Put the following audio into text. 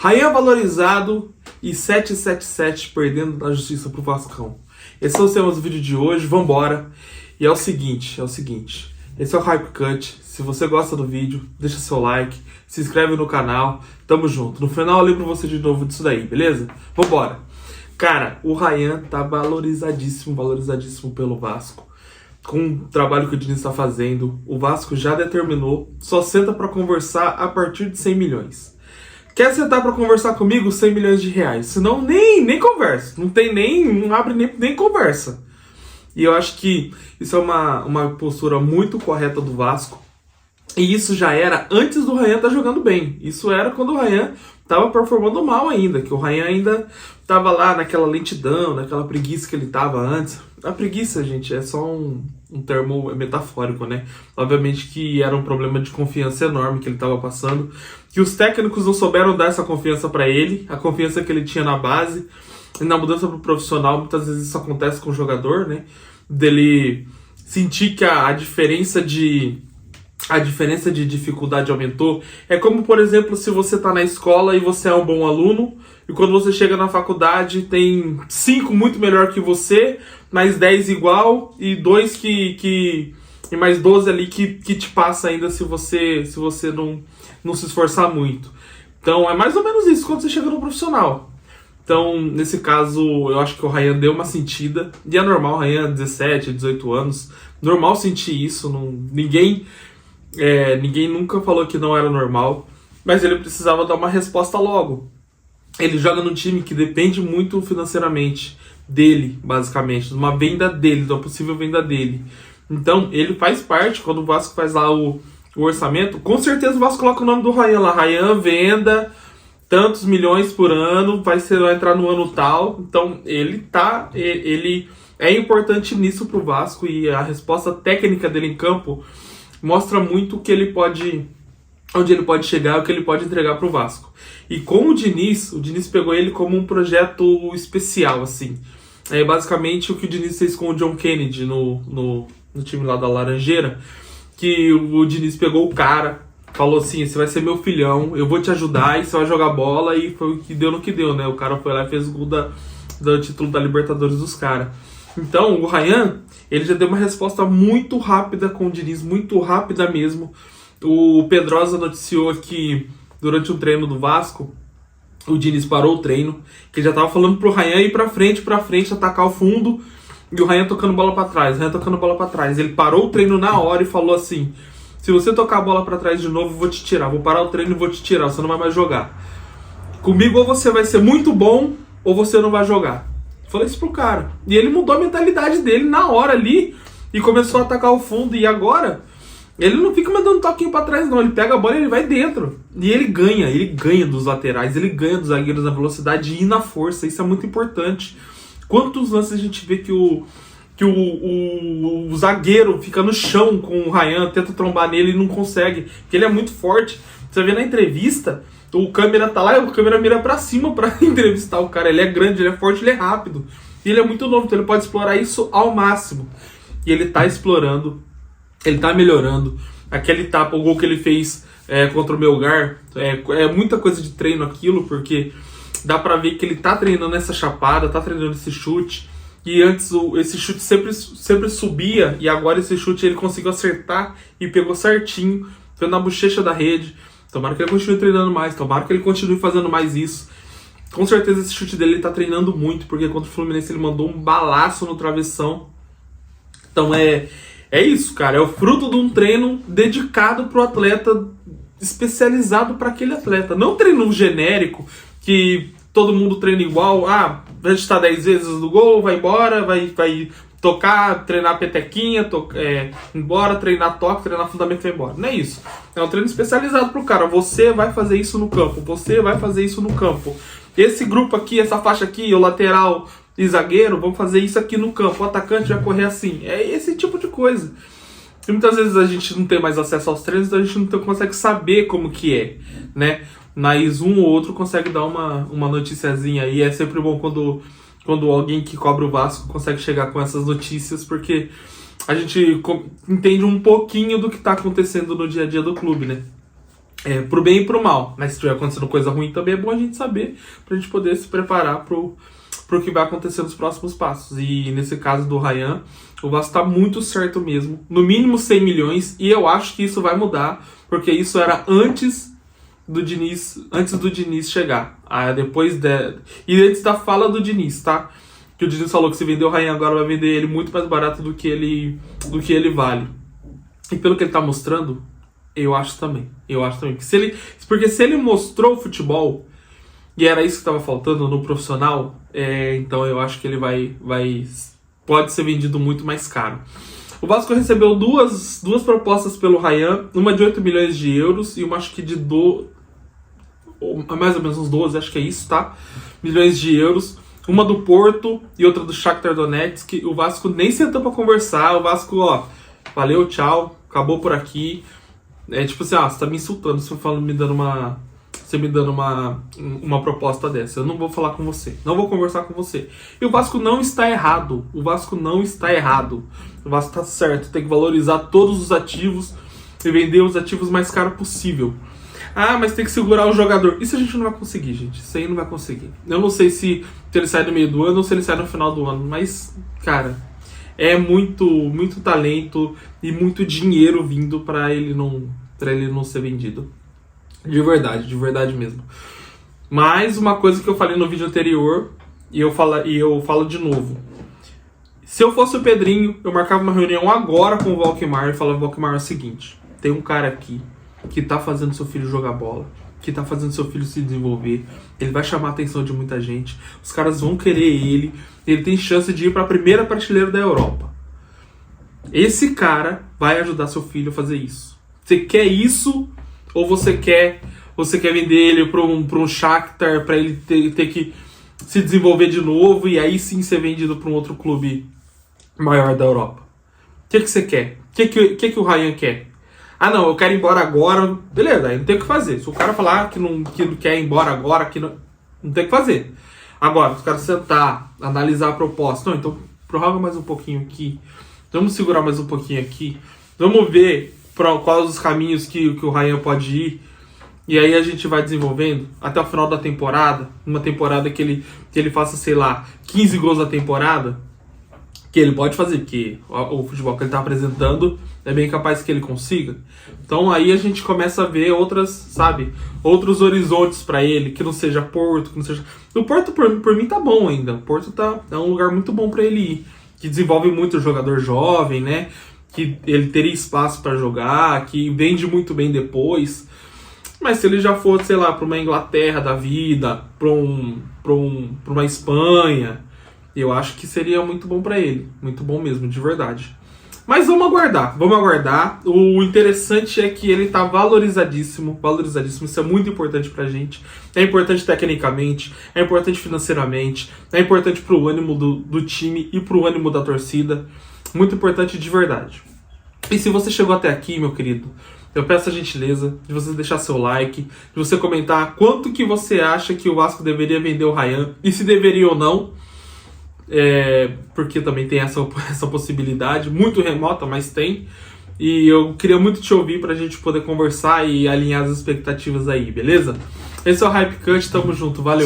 Ryan valorizado e 777 perdendo na justiça pro Vascão. Esses são os temas do vídeo de hoje, vambora. E é o seguinte, esse é o Hype Cut. Se você gosta do vídeo, deixa seu like, se inscreve no canal, tamo junto. No final eu lembro você de novo disso daí, beleza? Vambora. Cara, o Ryan tá valorizadíssimo pelo Vasco. Com o trabalho que o Diniz está fazendo, o Vasco já determinou, só senta para conversar a partir de 100 milhões. Quer sentar para conversar comigo? 100 milhões de reais. Senão nem conversa. Não abre nem conversa. E eu acho que isso é uma postura muito correta do Vasco. E isso já era antes do Ryan estar jogando bem. Isso era quando o Ryan estava performando mal ainda. Que o Ryan ainda estava lá naquela lentidão, naquela preguiça que ele estava antes. A preguiça, gente, é só um termo metafórico, né? Obviamente que era um problema de confiança enorme que ele estava passando. Que os técnicos não souberam dar essa confiança para ele. A confiança que ele tinha na base. E na mudança pro profissional, muitas vezes isso acontece com o jogador, né? Dele sentir que a diferença de dificuldade aumentou. É como, por exemplo, se você tá na escola e você é um bom aluno, e quando você chega na faculdade tem 5 muito melhor que você, mais 10 igual, e 2 e mais 12 ali que te passa ainda se você não se esforçar muito. Então é mais ou menos isso quando você chega no profissional. Então, nesse caso, eu acho que o Ryan deu uma sentida. E é normal, o Ryan, 17, 18 anos, normal sentir isso. Ninguém nunca falou que não era normal. Mas ele precisava dar uma resposta logo. Ele joga num time que depende muito financeiramente dele, basicamente. De uma venda dele, de uma possível venda dele. Então, ele faz parte, quando o Vasco faz lá o orçamento, com certeza o Vasco coloca o nome do Ryan lá. Ryan, venda... tantos milhões por ano, vai entrar no ano tal. Então ele é importante nisso pro Vasco, e a resposta técnica dele em campo mostra muito o que ele pode, onde ele pode chegar, o que ele pode entregar pro Vasco. E com o Diniz pegou ele como um projeto especial, assim. É basicamente o que o Diniz fez com o John Kennedy no time lá da Laranjeira, que o Diniz pegou o cara, falou assim: você vai ser meu filhão, eu vou te ajudar e você vai jogar bola. E foi o que deu no que deu, né? O cara foi lá e fez o gol do título da Libertadores dos caras. Então, o Ryan, ele já deu uma resposta muito rápida com o Diniz, muito rápida mesmo. O Pedrosa noticiou que durante o treino do Vasco, o Diniz parou o treino, que ele já tava falando pro Ryan ir pra frente, atacar o fundo, e o Ryan tocando bola pra trás, Ele parou o treino na hora e falou assim: se você tocar a bola pra trás de novo, eu vou te tirar. Vou parar o treino e vou te tirar. Você não vai mais jogar. Comigo, ou você vai ser muito bom, ou você não vai jogar. Falei isso pro cara. E ele mudou a mentalidade dele na hora ali e começou a atacar o fundo. E agora, ele não fica mais dando toquinho pra trás, não. Ele pega a bola e ele vai dentro. E ele ganha dos laterais, ele ganha dos zagueiros na velocidade e na força. Isso é muito importante. Quantos lances a gente vê que o zagueiro fica no chão com o Ryan, tenta trombar nele e não consegue, porque ele é muito forte. Você vê na entrevista, o câmera tá lá e o câmera mira pra cima pra entrevistar o cara. Ele é grande, ele é forte, ele é rápido. E ele é muito novo, então ele pode explorar isso ao máximo. E ele tá explorando, ele tá melhorando. Aquela etapa, o gol que ele fez contra o Melgar, é muita coisa de treino aquilo, porque dá pra ver que ele tá treinando essa chapada, tá treinando esse chute. E antes esse chute sempre subia, e agora esse chute ele conseguiu acertar e pegou certinho, foi na bochecha da rede. Tomara que ele continue treinando mais, tomara que ele continue fazendo mais isso. Com certeza esse chute dele ele tá treinando muito, porque contra o Fluminense ele mandou um balaço no travessão. Então é isso, cara, é o fruto de um treino dedicado pro atleta, especializado para aquele atleta. Não treino genérico, que todo mundo treina igual, vai estar 10 vezes no gol, vai embora, vai tocar, treinar petequinha, embora, treinar toque, treinar fundamento e vai embora. Não é isso. É um treino especializado pro cara. Você vai fazer isso no campo, você vai fazer isso no campo. Esse grupo aqui, essa faixa aqui, o lateral e zagueiro, vão fazer isso aqui no campo. O atacante vai correr assim. É esse tipo de coisa. E muitas vezes a gente não tem mais acesso aos treinos, então a gente não consegue saber como que é, né? Mas um ou outro consegue dar uma noticiazinha aí. É sempre bom quando alguém que cobre o Vasco consegue chegar com essas notícias, porque a gente entende um pouquinho do que está acontecendo no dia a dia do clube, né? pro bem e pro mal. Mas se estiver acontecendo coisa ruim também é bom a gente saber, pra gente poder se preparar pro que vai acontecer nos próximos passos. E nesse caso do Ryan, o Vasco tá muito certo mesmo. No mínimo 100 milhões, e eu acho que isso vai mudar, porque isso era antes do Diniz chegar. E antes da fala do Diniz, tá? Que o Diniz falou que se vender o Ryan agora vai vender ele muito mais barato do que ele vale. E pelo que ele tá mostrando, eu acho também. Porque se ele mostrou o futebol, e era isso que estava faltando no profissional, então eu acho que ele pode ser vendido muito mais caro. O Vasco recebeu duas propostas pelo Ryan, uma de 8 milhões de euros e uma acho que de mais ou menos uns 12, acho que é isso, tá? Milhões de euros. Uma do Porto e outra do Shakhtar Donetsk. O Vasco nem sentou pra conversar. O Vasco, valeu, tchau, acabou por aqui. Tipo assim, você tá me insultando, me dando uma proposta dessa. Eu não vou falar com você, não vou conversar com você. E o Vasco não está errado. O Vasco tá certo, tem que valorizar todos os ativos e vender os ativos mais caro possível. Mas tem que segurar o jogador. Isso a gente não vai conseguir, gente. Isso aí não vai conseguir. Eu não sei se ele sai no meio do ano ou se ele sai no final do ano. Mas, cara, é muito talento e muito dinheiro vindo pra ele não ser vendido. De verdade mesmo. Mais uma coisa que eu falei no vídeo anterior e eu falo de novo. Se eu fosse o Pedrinho, eu marcava uma reunião agora com o Volkmar e falava: Volkmar, é o seguinte, tem um cara aqui que tá fazendo seu filho jogar bola, que tá fazendo seu filho se desenvolver, ele vai chamar a atenção de muita gente, os caras vão querer ele tem chance de ir para a primeira prateleira da Europa. Esse cara vai ajudar seu filho a fazer isso. Você quer isso ou você quer vender ele para um Shakhtar, para ele ter que se desenvolver de novo e aí sim ser vendido para um outro clube maior da Europa? O que você quer? O que o Ryan quer? Não, eu quero ir embora agora. Beleza, aí não tem o que fazer. Se o cara falar que não quer ir embora agora, que não tem o que fazer. Agora, se o cara sentar, analisar a proposta, não, então prorroga mais um pouquinho aqui, vamos segurar mais um pouquinho aqui, vamos ver quais os caminhos que o Ryan pode ir, e aí a gente vai desenvolvendo até o final da temporada, uma temporada que ele faça, sei lá, 15 gols na temporada, que ele pode fazer, porque o futebol que ele está apresentando é bem capaz que ele consiga. Então aí a gente começa a ver outros horizontes para ele, que não seja Porto, que não seja... O Porto por mim tá bom ainda. O Porto é um lugar muito bom para ele ir, que desenvolve muito o jogador jovem, né? Que ele teria espaço para jogar, que vende muito bem depois. Mas se ele já for, sei lá, para uma Inglaterra da vida, para uma Espanha, eu acho que seria muito bom para ele. Muito bom mesmo, de verdade. Mas vamos aguardar. O interessante é que ele tá valorizadíssimo. Isso é muito importante pra gente. É importante tecnicamente, é importante financeiramente, é importante pro ânimo do time e pro ânimo da torcida. Muito importante de verdade. E se você chegou até aqui, meu querido, eu peço a gentileza de você deixar seu like, de você comentar quanto que você acha que o Vasco deveria vender o Ryan, e se deveria ou não. Porque também tem essa possibilidade, muito remota, mas tem. E eu queria muito te ouvir pra gente poder conversar e alinhar as expectativas aí, beleza? Esse é o Hype Cut, tamo junto, valeu!